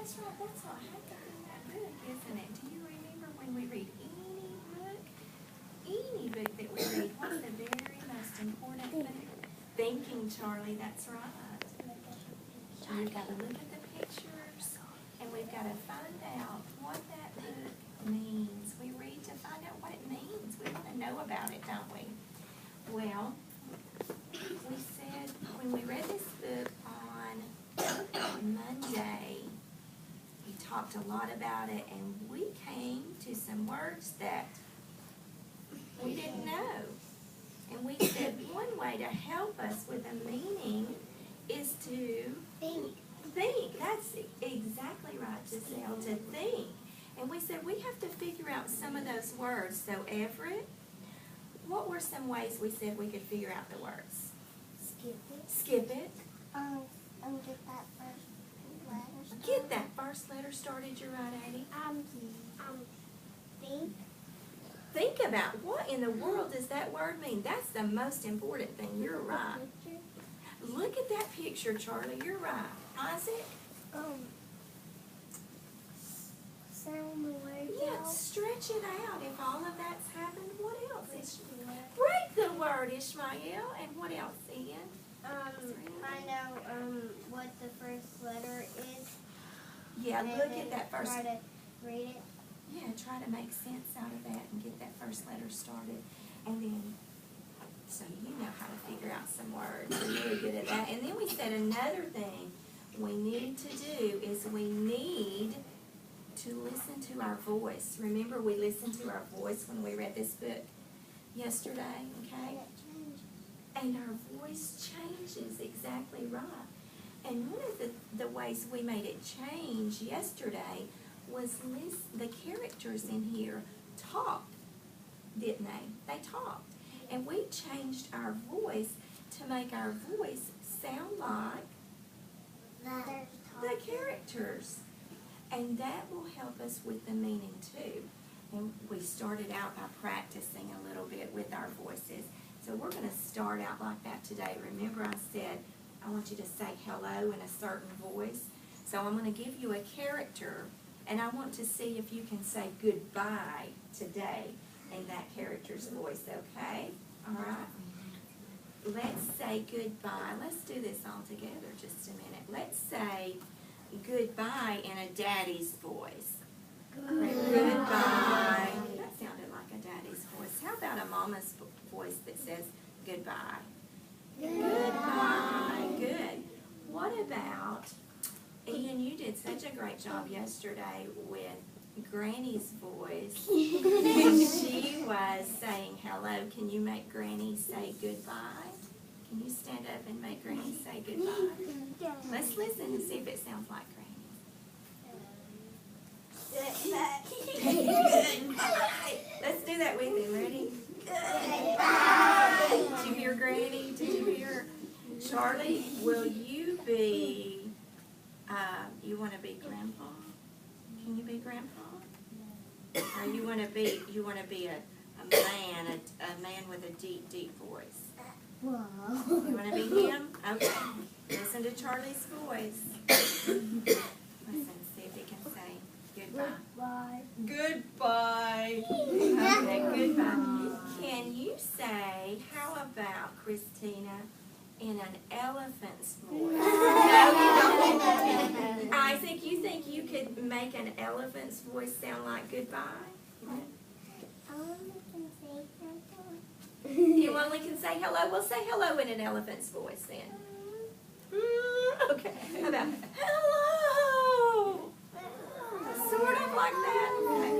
that's right. That's what happened in that book, isn't it? Do you remember when we read any book that we read, what's the very most important thing? Thinking, Charlie, that's right. We've got to look at the pictures, and we've got to find out what that book means. We read to find out what it means. We want to know about it, don't we? Well, we said when we read this book on Monday, we talked a lot about it, and we came to some words that we didn't know. And we said one way to help us with a meaning is to think. That's exactly right, Giselle, to think. And we said we have to figure out some of those words. So, Everett, what were some ways we said we could figure out the words? Skip it. Get that Get that first letter. first letter started. You're right, Addie. Think. Think about what in the world does that word mean. That's the most important thing. You're right. Look at that picture, Charlie. You're right. Isaac? Sound the words Yeah, out. stretch it out. If all of that's happened, what else? Break the word, Ishmael. And what else, Ian? Find out what the first letter is. Yeah, and look then at that first. Try to read it. Yeah, try to make sense out of that and get that first letter started. And then, so you know how to figure out some words. You're really good at that. And then we said another thing we need to do is we need to listen to our voice. Remember, we listened to our voice when we read this book yesterday, okay? And our voice changes, exactly right. And one of the ways we made it change yesterday was the characters in here talked, didn't they? They talked. And we changed our voice to make our voice sound like the characters. And that will help us with the meaning too. And we started out by practicing a little bit with our voices. So we're going to start out like that today. Remember I said I want you to say hello in a certain voice. So I'm going to give you a character, and I want to see if you can say goodbye today in that character's voice, okay? All right? Let's say goodbye. Let's do this all together just a minute. Let's say goodbye in a daddy's voice. Goodbye. That sounded like a daddy's voice. How about a mama's voice that says goodbye? Goodbye. Good. What about, Ian, you did such a great job yesterday with Granny's voice. She was saying hello. Can you make Granny say goodbye? Can you stand up and make Granny say goodbye? Let's listen and see if it sounds like Granny. Let's do that with him. Ready? Did you hear Granny? Did you hear Charlie? Will you be, you want to be Grandpa? Can you be Grandpa? Or you want to be a man with a deep, deep voice? You want to be him? Okay. Listen to Charlie's voice. Listen, see if he can say goodbye. Goodbye. Okay, goodbye. Can you say, how about, Christina, in an elephant's voice? No, you don't. Isaac, you think you could make an elephant's voice sound like goodbye? You only can say hello? Well, say hello in an elephant's voice then. Okay. How about hello? Sort of like that. Okay.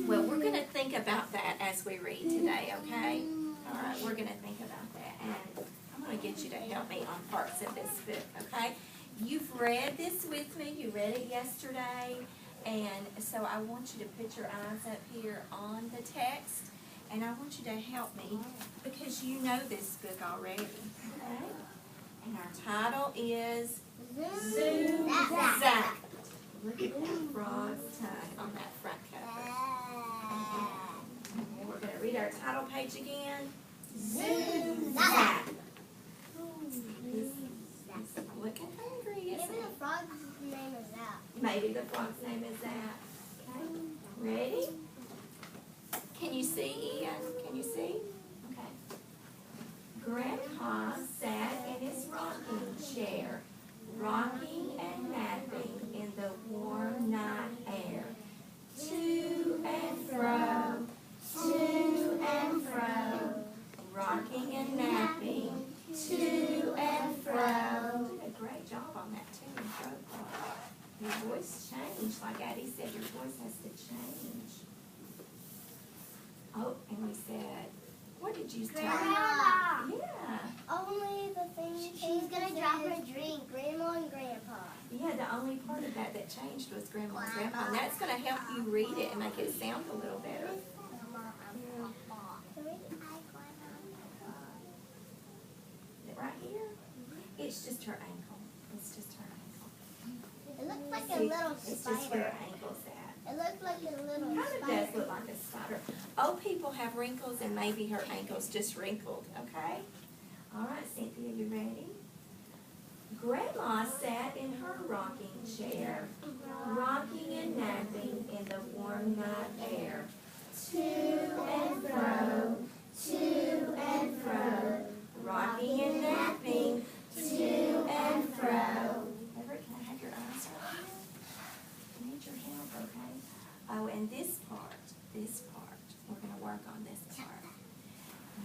Well, we're going to think about that as we read today, okay? All right, we're going to think about that. And I'm going to get you to help me on parts of this book, okay? You've read this with me. You read it yesterday. And so I want you to put your eyes up here on the text. And I want you to help me because you know this book already, okay? And our title is Zoom Zap. Look at that frog's tongue on that front cover. Okay, we're going to read our title page again. Zoom Zap. He's looking hungry, isn't Maybe he? the frog's name is that. Maybe the frog's name is that. Okay, ready? Can you see, Ian? Can you see? Okay. Grandpa sat in his rocking chair, rocking and napping in the warm night air. To and fro, rocking and napping, to and fro. You did a great job on that to and fro part. Your voice changed, like Addie said, your voice has to change. Oh, and we said, what did you tell me? Grandma. Yeah. Only the thing she's gonna drop her drink, Grandma and Grandpa. Yeah, the only part of that that changed was Grandma and Grandpa, and that's gonna help you read it and make it sound a little better. Is it right here? It's just her ankle. It's just her ankle. It looks like a See, little it's just where spider. her ankle's at. It looks like a little Kind of spider. does look like a spider. Old people have wrinkles and maybe her ankle's just wrinkled, okay? All right, Cynthia, you ready? Grandma sat in her rocking chair, rocking and napping in the warm night air. To and fro, rocking and napping, to and fro. Everett, can I have your eyes right here? I need your help, okay? Oh, and this part, we're gonna work on this part.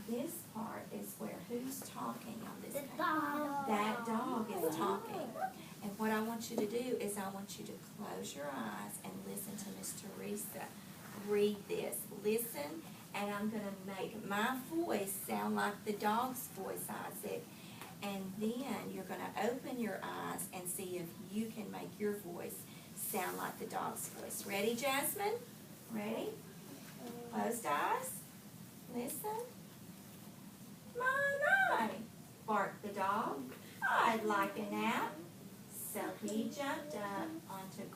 This part is where who's talking on this page? Dog. That dog is talking. And what I want you to do is I want you to close your eyes and listen to Miss Teresa read this. Listen, and I'm gonna make my voice sound like the dog's voice, Isaac. And then you're gonna open your eyes and see if you can make your voice sound like the dog's voice. Ready, Jasmine? Ready? Closed eyes. Listen. My, barked the dog. I'd like a nap. So he jumped up onto